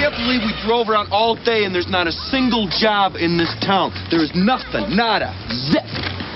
can't believe we drove around all day and there's not a single job in this town. There is nothing, nada, zip.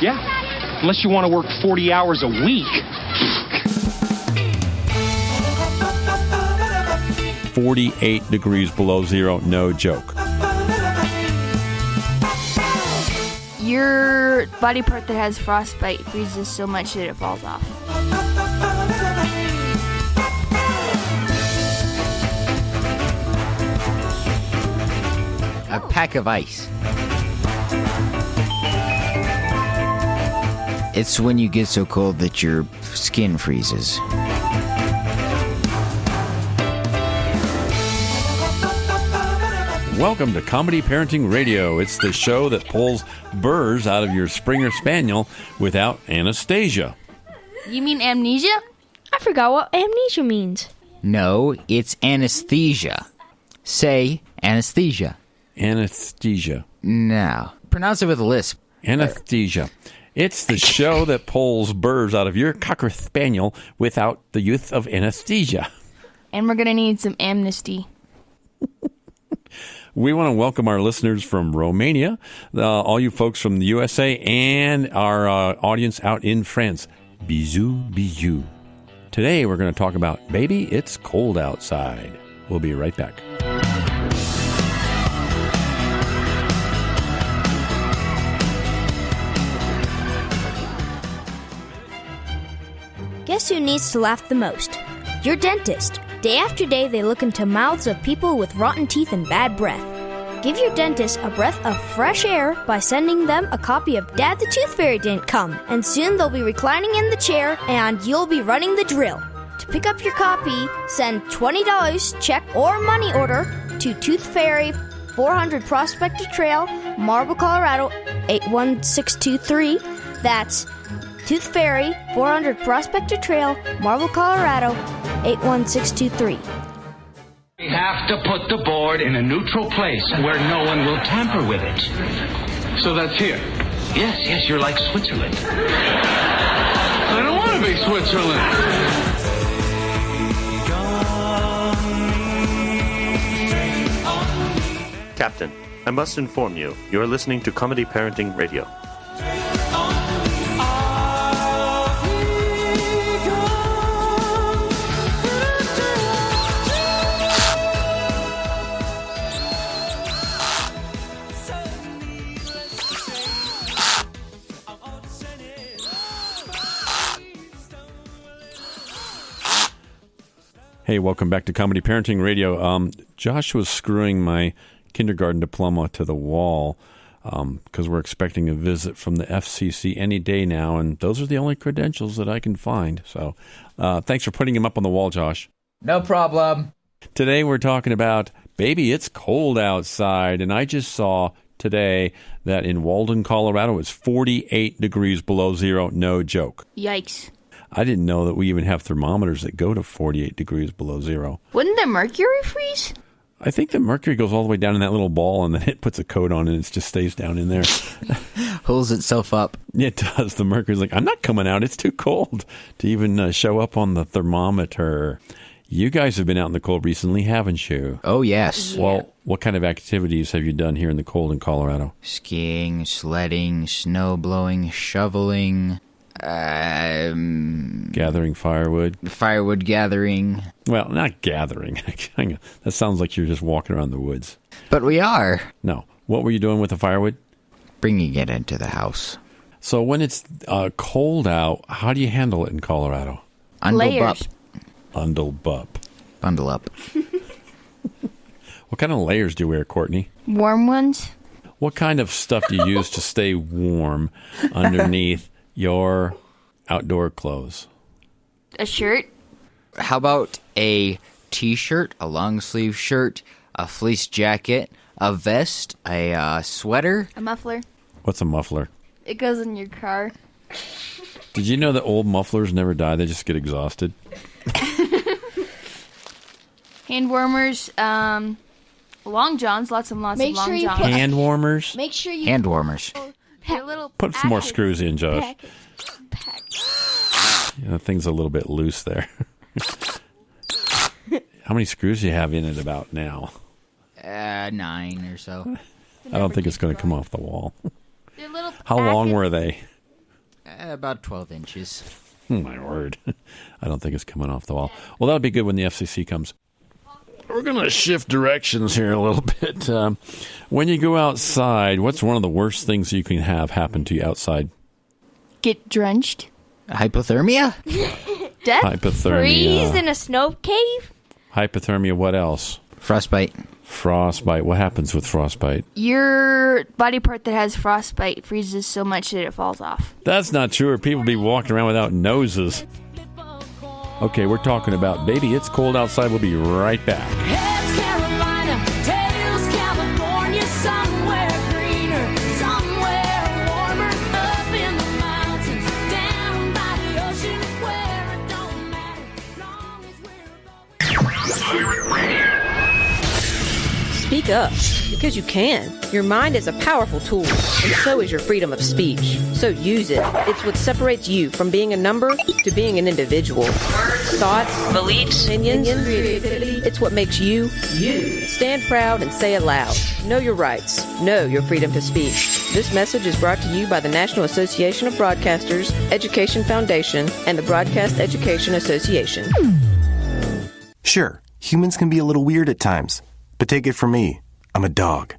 Yeah, unless you want to work 40 hours a week. 48 degrees below zero, no joke. Your body part that has frostbite freezes so much that it falls off. A pack of ice. It's when you get so cold that your skin freezes. Welcome to Comedy Parenting Radio. It's the show that pulls burrs out of your Springer Spaniel without Anastasia. You mean amnesia? I forgot what amnesia means. No, it's anesthesia. Say anesthesia. Anesthesia. Now, pronounce it with a lisp. Anesthesia. It's the show that pulls burrs out of your Cocker Spaniel without the use of anesthesia. And we're going to need some amnesty. We want to welcome our listeners from Romania, all you folks from the USA, and our audience out in France. Bisous, bisous. Today we're going to talk about Baby, It's Cold Outside. We'll be right back. Guess who needs to laugh the most? Your dentist. Day after day, they look into mouths of people with rotten teeth and bad breath. Give your dentist a breath of fresh air by sending them a copy of Dad the Tooth Fairy Didn't Come, and soon they'll be reclining in the chair and you'll be running the drill. To pick up your copy, send $20 check or money order to Tooth Fairy, 400 Prospector Trail, Marble, Colorado, 81623. That's Tooth Fairy, 400 Prospector Trail, Marble, Colorado, 81623. We have to put the board in a neutral place where no one will tamper with it. So that's here. Yes, you're like Switzerland. I don't want to be Switzerland. Captain, I must inform you, you're listening to Comedy Parenting Radio. Hey, welcome back to Comedy Parenting Radio. Josh was screwing my kindergarten diploma to the wall because we're expecting a visit from the FCC any day now, and those are the only credentials that I can find. So thanks for putting him up on the wall, Josh. No problem. Today we're talking about Baby, It's Cold Outside, and I just saw today that in Walden, Colorado, it's 48 degrees below zero, no joke. Yikes. I didn't know that we even have thermometers that go to 48 degrees below zero. Wouldn't the mercury freeze? I think the mercury goes all the way down in that little ball, and then it puts a coat on, and it just stays down in there. Holds itself up. It does. The mercury's like, I'm not coming out. It's too cold to even show up on the thermometer. You guys have been out in the cold recently, haven't you? Oh, yes. Yeah. Well, what kind of activities have you done here in the cold in Colorado? Skiing, sledding, snow blowing, shoveling, Gathering firewood? firewood gathering. Well, not gathering. That sounds like you're just walking around the woods. But we are No. What were you doing with the firewood? bringing it into the house. So when it's cold out, how do you handle it in Colorado? Layers. Bundle up. What kind of layers do you wear, Courtney? Warm ones. What kind of stuff do you use to stay warm underneath your outdoor clothes? A shirt. How about a t-shirt, a long sleeve shirt, a fleece jacket, a vest, a sweater? A muffler. What's a muffler? It goes in your car. Did you know that old mufflers never die? They just get exhausted. Hand warmers. Long johns. Lots of long johns. Hand warmers? Make sure you Hand warmers. They're little Put some more packets. screws in, Josh. Yeah, that thing's a little bit loose there. How many screws do you have in it about now? 9 or so. I don't think it's going to come off the wall. They're little How long packets. were they? About 12 inches. My word. I don't think it's coming off the wall. Well, that'll be good when the FCC comes. We're going to shift directions here a little bit. When you go outside, what's one of the worst things you can have happen to you outside? Get drenched. Hypothermia? Death. Hypothermia. Freeze in a snow cave? Hypothermia, what else? Frostbite. Frostbite. What happens with frostbite? Your body part that has frostbite freezes so much that it falls off. That's not true. Or people be walking around without noses. Okay, we're talking about Baby, It's Cold Outside. We'll be right back. Heads Carolina, tails California, somewhere greener, somewhere warmer, up in the mountains, down by the ocean, where it don't matter, long as we're going. Speak up, because you can. Your mind is a powerful tool, and so is your freedom of speech. So use it. It's what separates you from being a number to being an individual. Thoughts, beliefs, opinions, creativity. It's what makes you, you. Stand proud and say it loud. Know your rights. Know your freedom to speak. This message is brought to you by the National Association of Broadcasters, Education Foundation, and the Broadcast Education Association. Sure, humans can be a little weird at times. But take it from me, I'm a dog.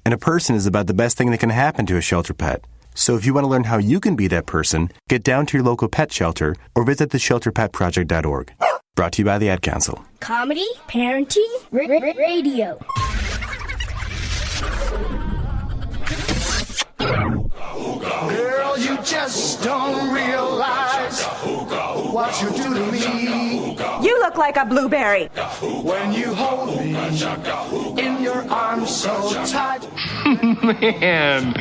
And a person is about the best thing that can happen to a shelter pet. So if you want to learn how you can be that person, get down to your local pet shelter or visit theshelterpetproject.org. Brought to you by the Ad Council. Comedy, parenting, radio. Girl, you just don't realize what you do to me. You look like a blueberry. When you hold me in your arms so tight. Man,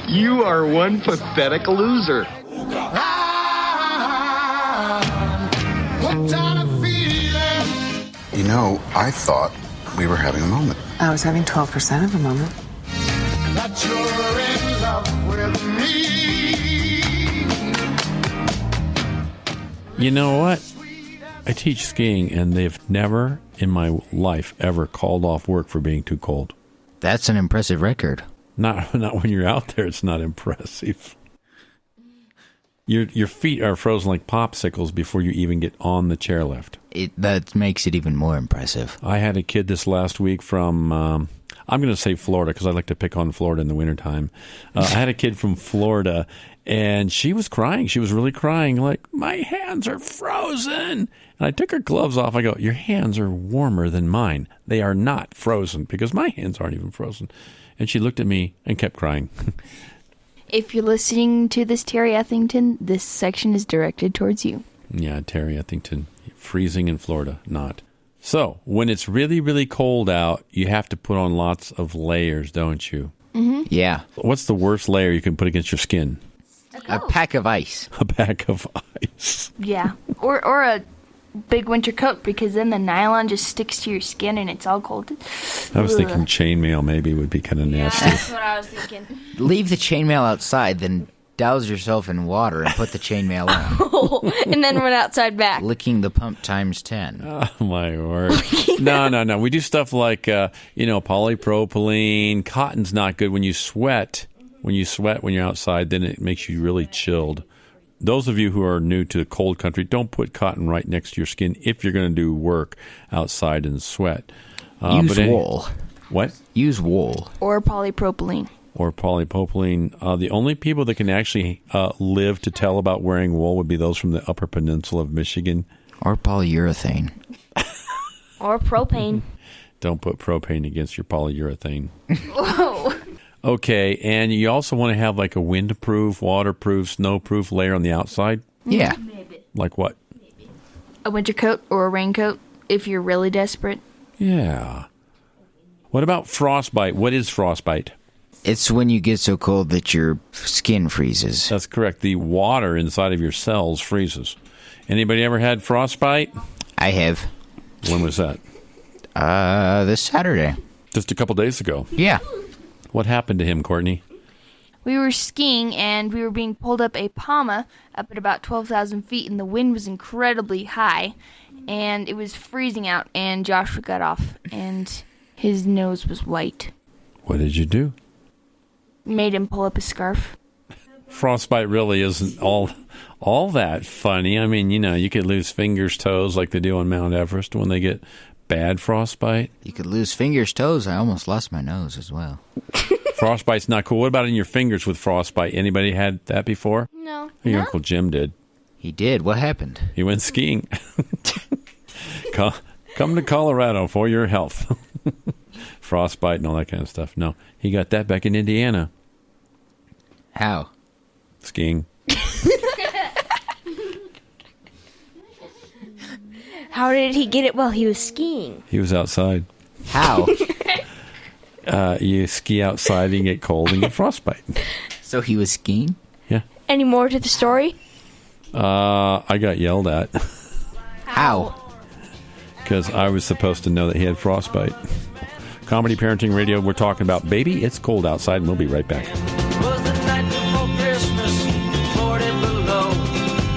you are one pathetic loser. Hooked on a feeling. You know, I thought we were having a moment. I was having 12% of a moment. That you're in love with me. You know what? I teach skiing, and they've never in my life ever called off work for being too cold. That's an impressive record. Not when you're out there. It's not impressive. Your feet are frozen like popsicles before you even get on the chairlift. That makes it even more impressive. I had a kid this last week from, I'm going to say Florida because I like to pick on Florida in the wintertime. I had a kid from Florida, and she was crying. She was really crying, like, my hands are frozen. And I took her gloves off. I go, your hands are warmer than mine. They are not frozen because my hands aren't even frozen. And she looked at me and kept crying. If you're listening to this, Terry Ethington, this section is directed towards you. Yeah, Terry Ethington. Freezing in Florida, not. So, when it's really, really cold out, you have to put on lots of layers, don't you? Mm-hmm. Yeah. What's the worst layer you can put against your skin? A pack of ice. A pack of ice. Yeah. Or a big winter coat, because then the nylon just sticks to your skin and it's all cold. I was thinking chainmail maybe would be kind of nasty. That's what I was thinking. Leave the chainmail outside, then douse yourself in water and put the chainmail on. And then run outside back. Licking the pump times 10. Oh, my word. No. We do stuff like, polypropylene. Cotton's not good when you sweat. When you're outside, then it makes you really chilled. Those of you who are new to the cold country, don't put cotton right next to your skin if you're going to do work outside and sweat. Use wool. What? Use wool. Or polypropylene. Or polypropylene. The only people that can actually live to tell about wearing wool would be those from the Upper Peninsula of Michigan. Or polyurethane. Or propane. Don't put propane against your polyurethane. Whoa. Okay, and you also want to have like a windproof, waterproof, snowproof layer on the outside? Yeah. Like what? A winter coat or a raincoat if you're really desperate. Yeah. What about frostbite? What is frostbite? It's when you get so cold that your skin freezes. That's correct. The water inside of your cells freezes. Anybody ever had frostbite? I have. When was that? This Saturday. Just a couple days ago. Yeah. What happened to him, Courtney? We were skiing, and we were being pulled up a Palma up at about 12,000 feet, and the wind was incredibly high, and it was freezing out, and Joshua got off, and His nose was white. What did you do? Made him pull up his scarf. Frostbite really isn't all that funny. I mean, you could lose fingers, toes like they do on Mount Everest when they get bad frostbite. You could lose fingers, toes. I almost lost my nose as well. Frostbite's not cool. What about in your fingers with frostbite? Anybody had that before? No. Your Uncle Jim did. He did. What happened? He went skiing. Come to Colorado for your health. Frostbite and all that kind of stuff. No, he got that back in Indiana. How? Skiing. How did he get it while he was skiing? He was outside. How? You ski outside and get cold and get frostbite. So he was skiing? Yeah. Any more to the story? I got yelled at. How? Because I was supposed to know that he had frostbite. Comedy Parenting Radio, we're talking about Baby, It's Cold Outside, and we'll be right back. Was the night before Christmas, 40 below,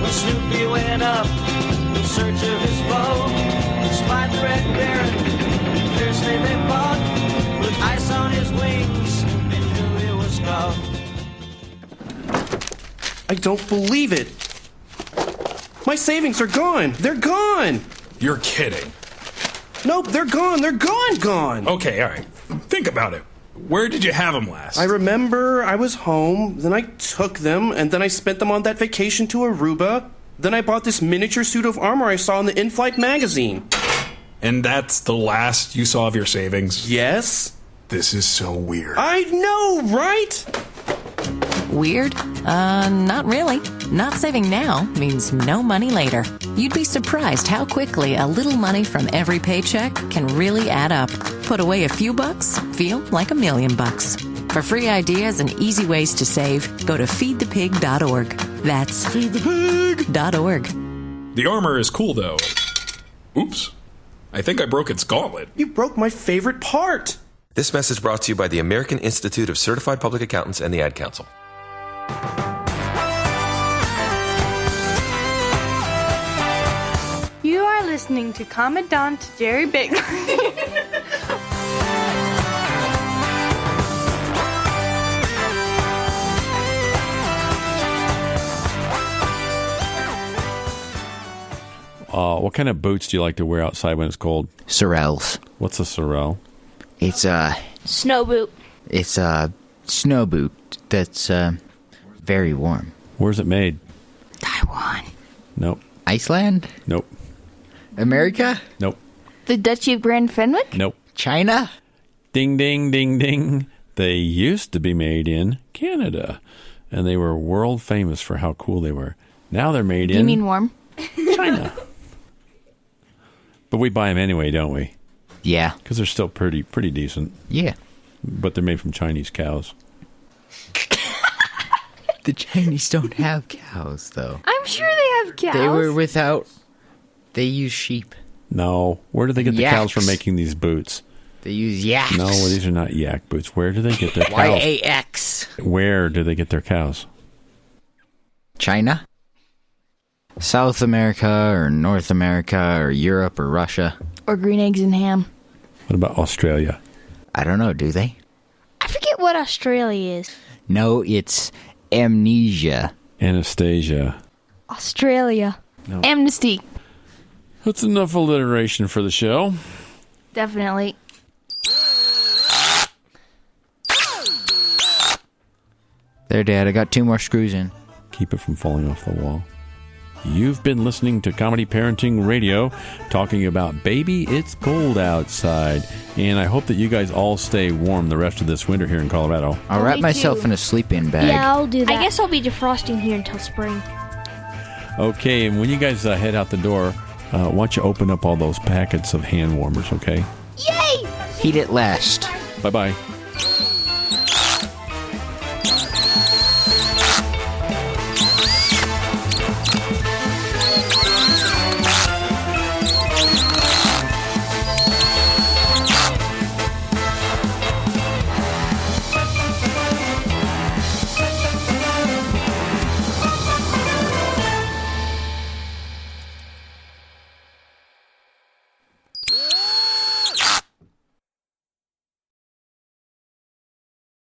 when Snoopy went up in search of his foe. Spied the Red Baron, fiercely they fought, with ice on his wings, they knew he was gone. I don't believe it. My savings are gone. They're gone. You're kidding. Nope, they're gone. They're gone. Okay, all right. Think about it. Where did you have them last? I remember I was home, then I took them, and then I spent them on that vacation to Aruba. Then I bought this miniature suit of armor I saw in the in-flight magazine. And that's the last you saw of your savings? Yes. This is so weird. I know, right? Weird? Not really. Not saving now means no money later. You'd be surprised how quickly a little money from every paycheck can really add up. Put away a few bucks, feel like $1 million. For free ideas and easy ways to save, go to feedthepig.org. That's feedthepig.org. The armor is cool, though. Oops. I think I broke its gauntlet. You broke my favorite part. This message brought to you by the American Institute of Certified Public Accountants and the Ad Council. You are listening to Commandant Jerry Bigley. What kind of boots do you like to wear outside when it's cold? Sorels. What's a sorel? It's a snow boot. It's a snow boot that's very warm. Where's it made? Taiwan. Nope. Iceland? Nope. America? Nope. The Duchy of Grand Fenwick? Nope. China? Ding, ding, ding, ding. They used to be made in Canada, and they were world famous for how cool they were. Now they're made in... You mean warm? China. But we buy them anyway, don't we? Yeah. Because they're still pretty decent. Yeah. But they're made from Chinese cows. The Chinese don't have cows, though. I'm sure they have cows. They were without... They use sheep. No. Where do they get the cows from making these boots? They use yaks. No, these are not yak boots. Where do they get their cows? Y-A-X. Where do they get their cows? China? South America or North America or Europe or Russia. Or green eggs and ham. What about Australia? I don't know, do they? I forget what Australia is. No, it's amnesia. Anastasia. Australia. No. Amnesty. That's enough alliteration for the show. Definitely. There, Dad, I got 2 more screws in. Keep it from falling off the wall. You've been listening to Comedy Parenting Radio, talking about Baby, It's Cold Outside. And I hope that you guys all stay warm the rest of this winter here in Colorado. I'll wrap myself in a sleep-in bag. Yeah, I'll do that. I guess I'll be defrosting here until spring. Okay, and when you guys head out the door, why don't you open up all those packets of hand warmers, okay? Yay! Heat it last. Bye-bye.